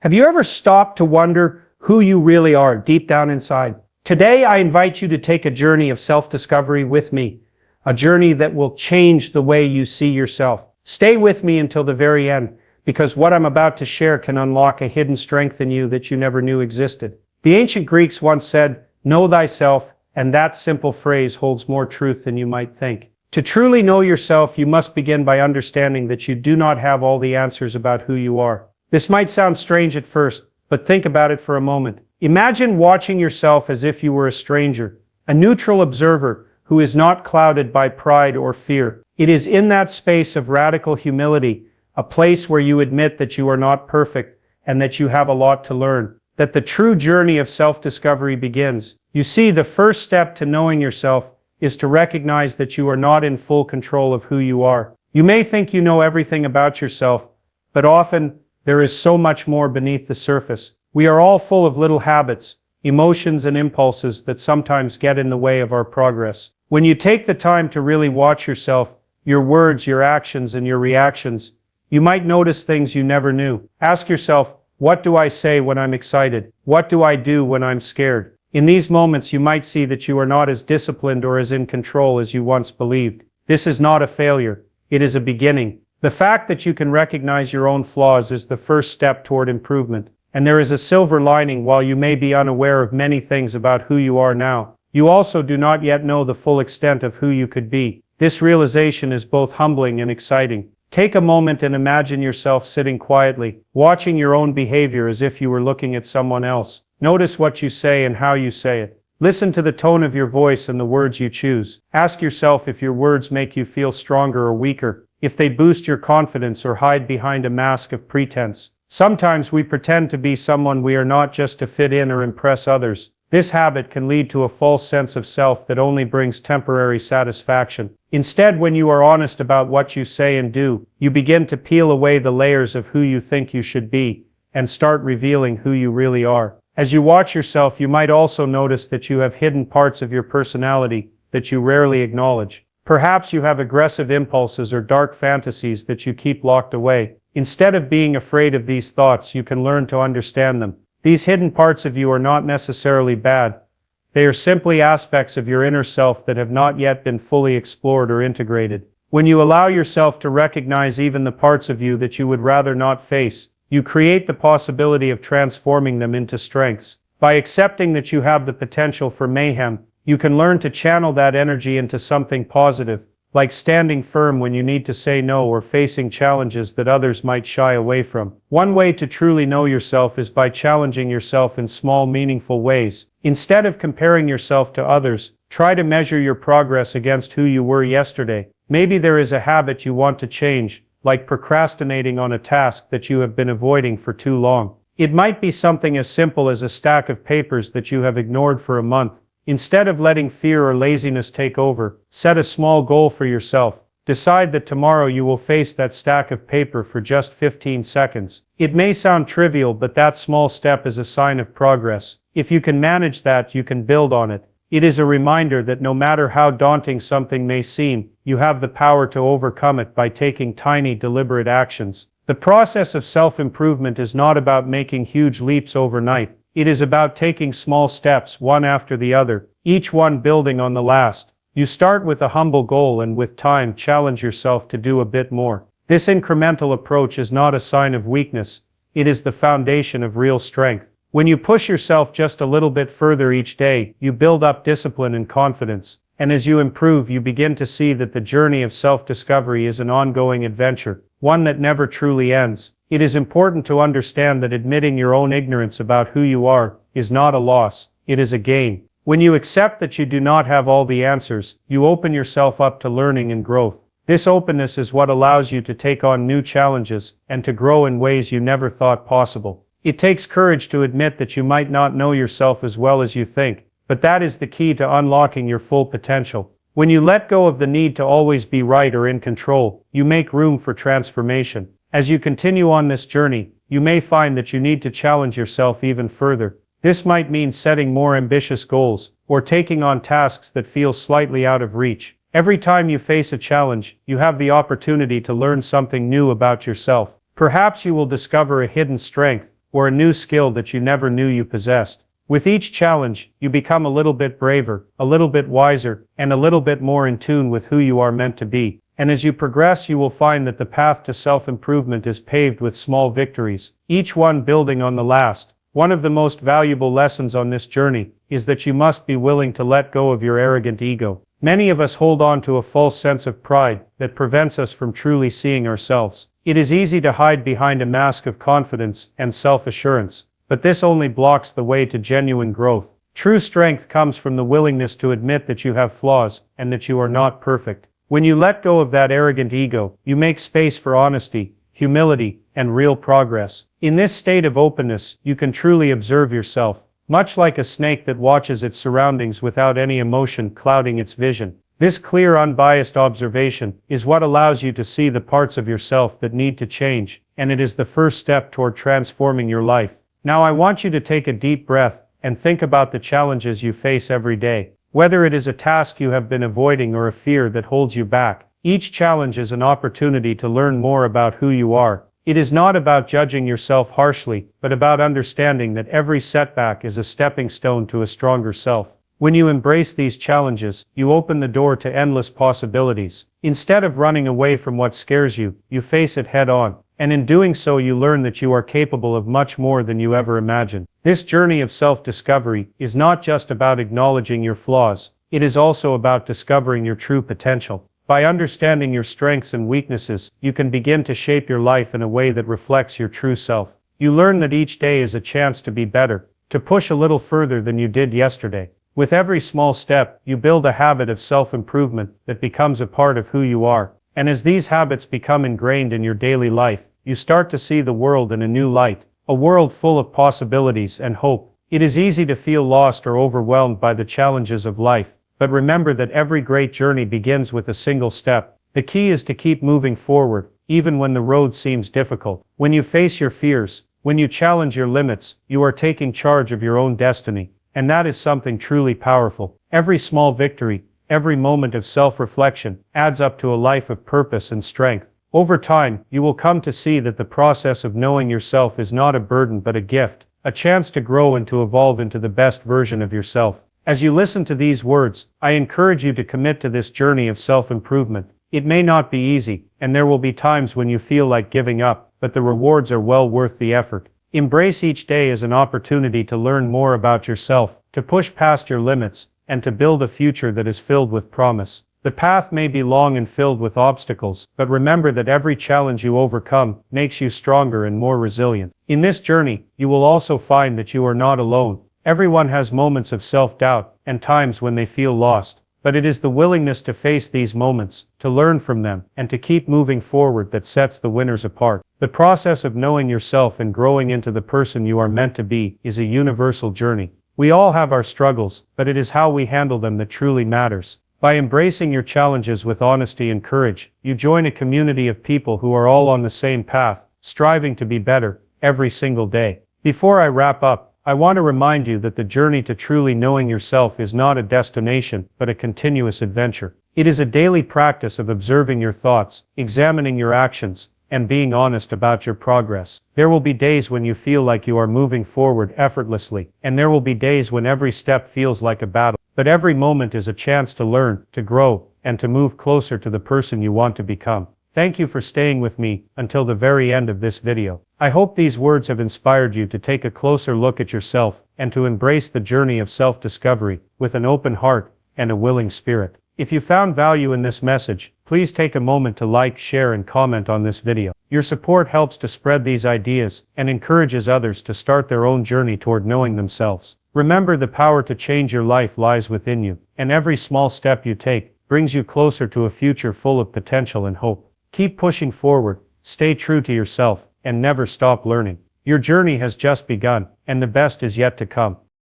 Have you ever stopped to wonder who you really are deep down inside? Today, I invite you to take a journey of self-discovery with me, a journey that will change the way you see yourself. Stay with me until the very end, because what I'm about to share can unlock a hidden strength in you that you never knew existed. The ancient Greeks once said, "Know thyself," and that simple phrase holds more truth than you might think. To truly know yourself, you must begin by understanding that you do not have all the answers about who you are. This might sound strange at first, but think about it for a moment. Imagine watching yourself as if you were a stranger, a neutral observer who is not clouded by pride or fear. It is in that space of radical humility, a place where you admit that you are not perfect and that you have a lot to learn, that the true journey of self-discovery begins. You see, the first step to knowing yourself is to recognize that you are not in full control of who you are. You may think you know everything about yourself, but often there is so much more beneath the surface. We are all full of little habits, emotions, and impulses that sometimes get in the way of our progress. When you take the time to really watch yourself, your words, your actions, and your reactions, you might notice things you never knew. Ask yourself, what do I say when I'm excited? What do I do when I'm scared? In these moments, you might see that you are not as disciplined or as in control as you once believed. This is not a failure. It is a beginning. The fact that you can recognize your own flaws is the first step toward improvement. And there is a silver lining. While you may be unaware of many things about who you are now, you also do not yet know the full extent of who you could be. This realization is both humbling and exciting. Take a moment and imagine yourself sitting quietly, watching your own behavior as if you were looking at someone else. Notice what you say and how you say it. Listen to the tone of your voice and the words you choose. Ask yourself if your words make you feel stronger or weaker, if they boost your confidence or hide behind a mask of pretense. Sometimes we pretend to be someone we are not just to fit in or impress others. This habit can lead to a false sense of self that only brings temporary satisfaction. Instead, when you are honest about what you say and do, you begin to peel away the layers of who you think you should be and start revealing who you really are. As you watch yourself, you might also notice that you have hidden parts of your personality that you rarely acknowledge. Perhaps you have aggressive impulses or dark fantasies that you keep locked away. Instead of being afraid of these thoughts, you can learn to understand them. These hidden parts of you are not necessarily bad. They are simply aspects of your inner self that have not yet been fully explored or integrated. When you allow yourself to recognize even the parts of you that you would rather not face, you create the possibility of transforming them into strengths. By accepting that you have the potential for mayhem, you can learn to channel that energy into something positive, like standing firm when you need to say no or facing challenges that others might shy away from. One way to truly know yourself is by challenging yourself in small, meaningful ways. Instead of comparing yourself to others, try to measure your progress against who you were yesterday. Maybe there is a habit you want to change, like procrastinating on a task that you have been avoiding for too long. It might be something as simple as a stack of papers that you have ignored for a month. Instead of letting fear or laziness take over, set a small goal for yourself. Decide that tomorrow you will face that stack of paper for just 15 seconds. It may sound trivial, but that small step is a sign of progress. If you can manage that, you can build on it. It is a reminder that no matter how daunting something may seem, you have the power to overcome it by taking tiny, deliberate actions. The process of self-improvement is not about making huge leaps overnight. It is about taking small steps, one after the other, each one building on the last. You start with a humble goal and with time challenge yourself to do a bit more. This incremental approach is not a sign of weakness. It is the foundation of real strength. When you push yourself just a little bit further each day, you build up discipline and confidence. And as you improve, you begin to see that the journey of self-discovery is an ongoing adventure, one that never truly ends. It is important to understand that admitting your own ignorance about who you are is not a loss, it is a gain. When you accept that you do not have all the answers, you open yourself up to learning and growth. This openness is what allows you to take on new challenges and to grow in ways you never thought possible. It takes courage to admit that you might not know yourself as well as you think, but that is the key to unlocking your full potential. When you let go of the need to always be right or in control, you make room for transformation. As you continue on this journey, you may find that you need to challenge yourself even further. This might mean setting more ambitious goals, or taking on tasks that feel slightly out of reach. Every time you face a challenge, you have the opportunity to learn something new about yourself. Perhaps you will discover a hidden strength, or a new skill that you never knew you possessed. With each challenge, you become a little bit braver, a little bit wiser, and a little bit more in tune with who you are meant to be. And as you progress, you will find that the path to self-improvement is paved with small victories, each one building on the last. One of the most valuable lessons on this journey is that you must be willing to let go of your arrogant ego. Many of us hold on to a false sense of pride that prevents us from truly seeing ourselves. It is easy to hide behind a mask of confidence and self-assurance, but this only blocks the way to genuine growth. True strength comes from the willingness to admit that you have flaws and that you are not perfect. When you let go of that arrogant ego, you make space for honesty, humility, and real progress. In this state of openness, you can truly observe yourself, much like a snake that watches its surroundings without any emotion clouding its vision. This clear, unbiased observation is what allows you to see the parts of yourself that need to change, and it is the first step toward transforming your life. Now I want you to take a deep breath and think about the challenges you face every day. Whether it is a task you have been avoiding or a fear that holds you back, each challenge is an opportunity to learn more about who you are. It is not about judging yourself harshly, but about understanding that every setback is a stepping stone to a stronger self. When you embrace these challenges, you open the door to endless possibilities. Instead of running away from what scares you, you face it head on. And in doing so, you learn that you are capable of much more than you ever imagined. This journey of self-discovery is not just about acknowledging your flaws, it is also about discovering your true potential. By understanding your strengths and weaknesses, you can begin to shape your life in a way that reflects your true self. You learn that each day is a chance to be better, to push a little further than you did yesterday. With every small step, you build a habit of self-improvement that becomes a part of who you are. And as these habits become ingrained in your daily life, you start to see the world in a new light, a world full of possibilities and hope. It is easy to feel lost or overwhelmed by the challenges of life, but remember that every great journey begins with a single step. The key is to keep moving forward, even when the road seems difficult. When you face your fears, when you challenge your limits, you are taking charge of your own destiny, and that is something truly powerful. Every small victory, every moment of self-reflection, adds up to a life of purpose and strength. Over time, you will come to see that the process of knowing yourself is not a burden but a gift, a chance to grow and to evolve into the best version of yourself. As you listen to these words, I encourage you to commit to this journey of self-improvement. It may not be easy, and there will be times when you feel like giving up, but the rewards are well worth the effort. Embrace each day as an opportunity to learn more about yourself, to push past your limits, and to build a future that is filled with promise. The path may be long and filled with obstacles, but remember that every challenge you overcome makes you stronger and more resilient. In this journey, you will also find that you are not alone. Everyone has moments of self-doubt and times when they feel lost, but it is the willingness to face these moments, to learn from them, and to keep moving forward that sets the winners apart. The process of knowing yourself and growing into the person you are meant to be is a universal journey. We all have our struggles, but it is how we handle them that truly matters. By embracing your challenges with honesty and courage, you join a community of people who are all on the same path, striving to be better every single day. Before I wrap up, I want to remind you that the journey to truly knowing yourself is not a destination, but a continuous adventure. It is a daily practice of observing your thoughts, examining your actions, and being honest about your progress. There will be days when you feel like you are moving forward effortlessly, and there will be days when every step feels like a battle. But every moment is a chance to learn, to grow, and to move closer to the person you want to become. Thank you for staying with me until the very end of this video. I hope these words have inspired you to take a closer look at yourself and to embrace the journey of self-discovery with an open heart and a willing spirit. If you found value in this message, please take a moment to like, share, and comment on this video. Your support helps to spread these ideas and encourages others to start their own journey toward knowing themselves. Remember, the power to change your life lies within you, and every small step you take brings you closer to a future full of potential and hope. Keep pushing forward, stay true to yourself, and never stop learning. Your journey has just begun, and the best is yet to come.